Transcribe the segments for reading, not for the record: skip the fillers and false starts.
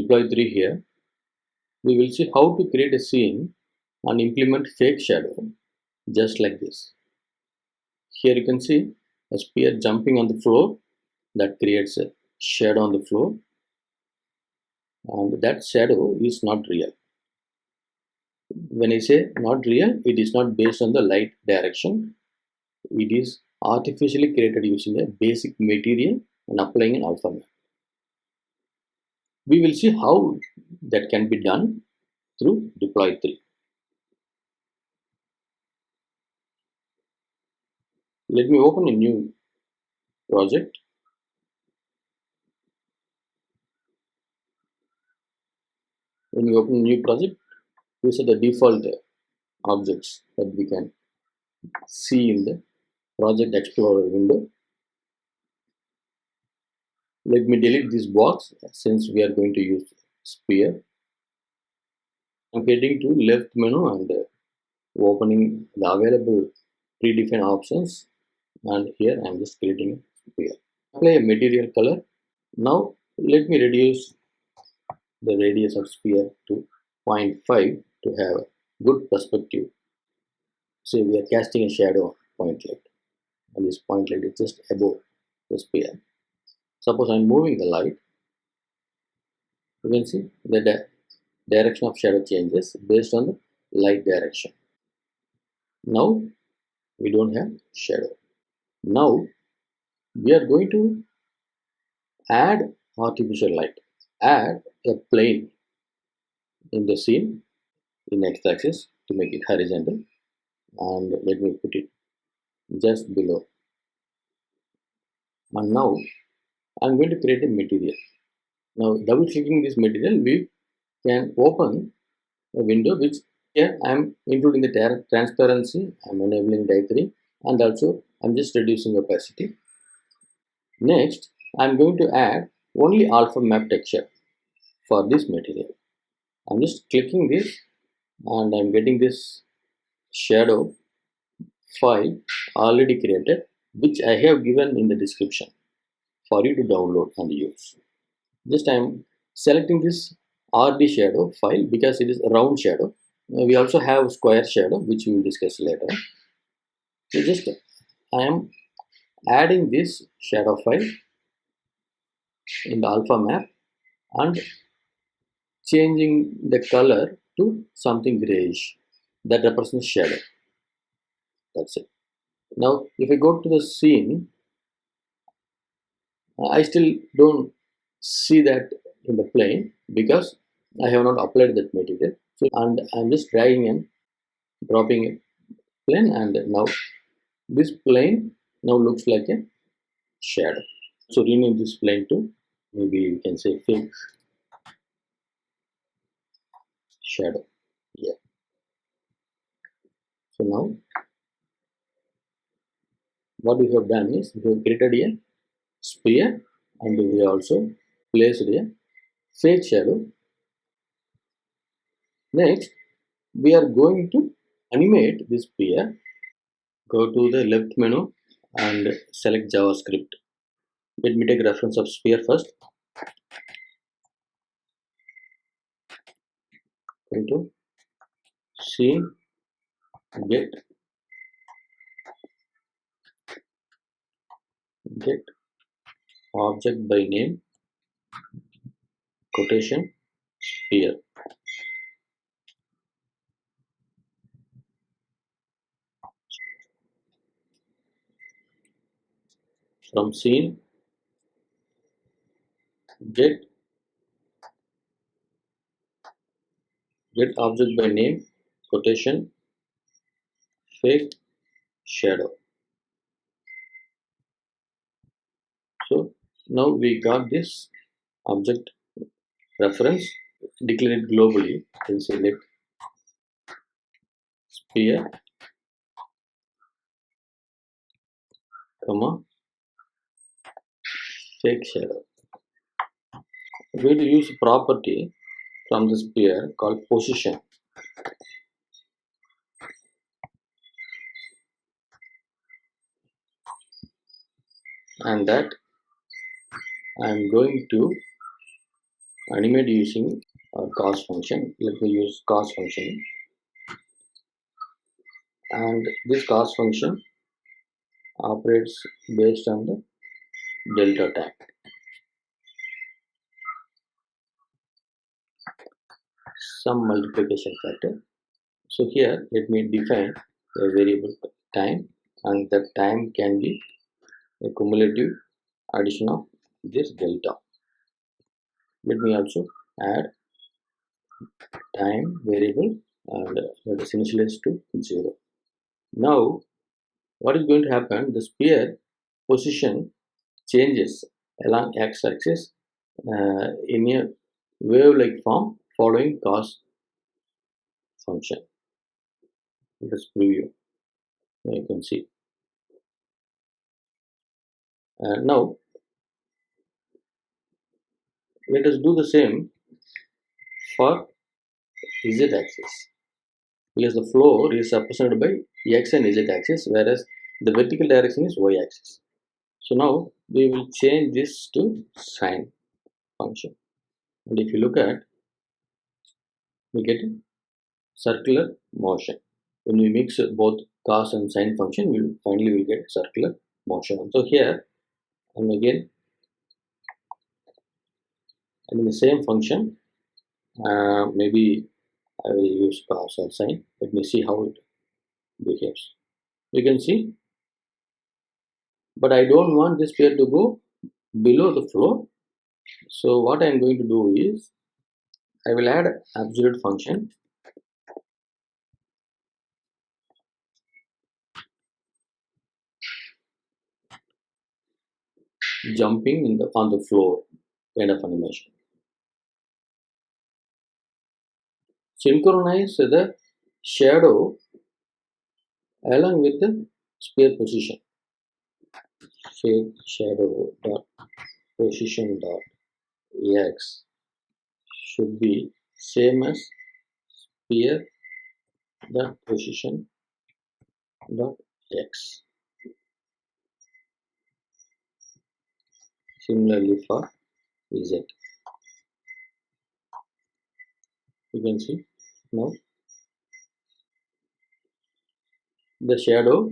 deploy 3 here, we will see how to create a scene and implement fake shadow just like this. Here you can see a spear jumping on the floor that creates a shadow on the floor, and that shadow is not real. When I say not real, it is not based on the light direction. It is artificially created using a basic material and applying an alpha map. We will see how that can be done through deploy 3. Let me open a new project. When we open a new project, these are the default objects that we can see in the Project Explorer window. Let me delete this box since we are going to use spear. I'm getting to left menu and opening the available predefined options, and here I'm just creating a spear. Apply a material color. Now let me reduce the radius of spear to 0.5 to have a good perspective. Say we are casting a shadow point light, and this point light is just above the spear. Suppose I'm moving the light, you can see the direction of shadow changes based on the light direction. Now we don't have shadow. Now we are going to add artificial light, add a plane in the scene in x-axis to make it horizontal, and let me put it just below. And now I'm going to create a material. Now double clicking this material, we can open a window which here I'm including the transparency, I'm enabling dietary, and also I'm just reducing opacity. Next I'm going to add only alpha map texture for this material. I'm just clicking this and I'm getting this shadow file already created, which I have given in the description for you to download and use. Just I'm selecting this RD shadow file because it is a round shadow. We also have square shadow, which we will discuss later. So just I am adding this shadow file in the alpha map and changing the color to something grayish that represents shadow. That's it. Now if I go to the scene, I still don't see that in the plane because I have not applied that material. So and I'm just dragging and dropping a plane, and now this plane now looks like a shadow. So rename this plane to, maybe we can say, fake shadow. Yeah. So now what we have done is we have created a spear and we also placed a fake shadow. Next we are going to animate this spear. Go to the left menu and select JavaScript. Let me take reference of spear first. Into scene, get object by name, quotation, spear. From scene, get object by name, quotation, fake shadow. So now we got this object reference, declare it globally, and select spear, comma, fake shadow. We're going to use a property from the spear called position. And that I'm going to animate using our cos function. Let me use cos function, and this cos function operates based on the delta time. Some multiplication factor. So here let me define a variable time, and that time can be a cumulative addition of this delta. Let me also add time variable and let us initialize to 0. Now what is going to happen? The sphere position changes along x-axis in a wave-like form following cos function. Let us preview. You can see. Now let us do the same for z-axis, because the floor is represented by x and z-axis, whereas the vertical direction is y-axis. So now we will change this to sine function, and if you look at, we get a circular motion. When we mix both cos and sine function, we will finally get circular motion. So here I'm again in the same function. Maybe I will use cos or sine. Let me see how it behaves. You can see, but I don't want this pair to go below the floor. So what I am going to do is I will add absolute function jumping on the floor kind of animation. Synchronize the shadow along with the sphere position. Fake shadow dot position dot x should be same as sphere dot position dot x. Similarly for z. You can see now the shadow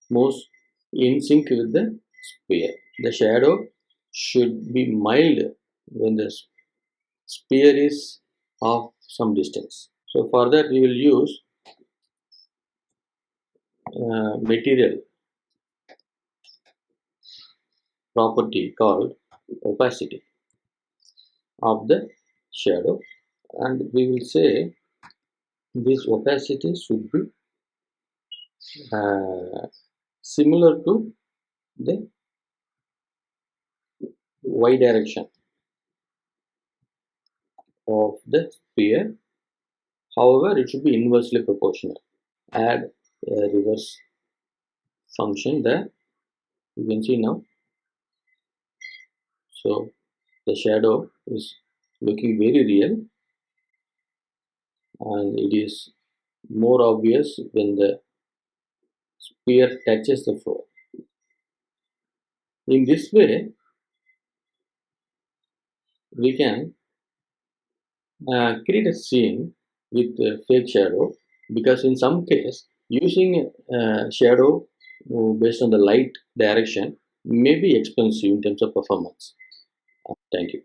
moves in sync with the sphere. The shadow should be mild when the sphere is of some distance. So for that we will use material property called opacity of the shadow, and we will say this opacity should be similar to the y direction of the sphere. However, it should be inversely proportional. Add a reverse function there. You can see now. So the shadow is looking very real, and it is more obvious when the sphere touches the floor. In this way, we can create a scene with fake shadow, because in some case using shadow based on the light direction may be expensive in terms of performance. Thank you.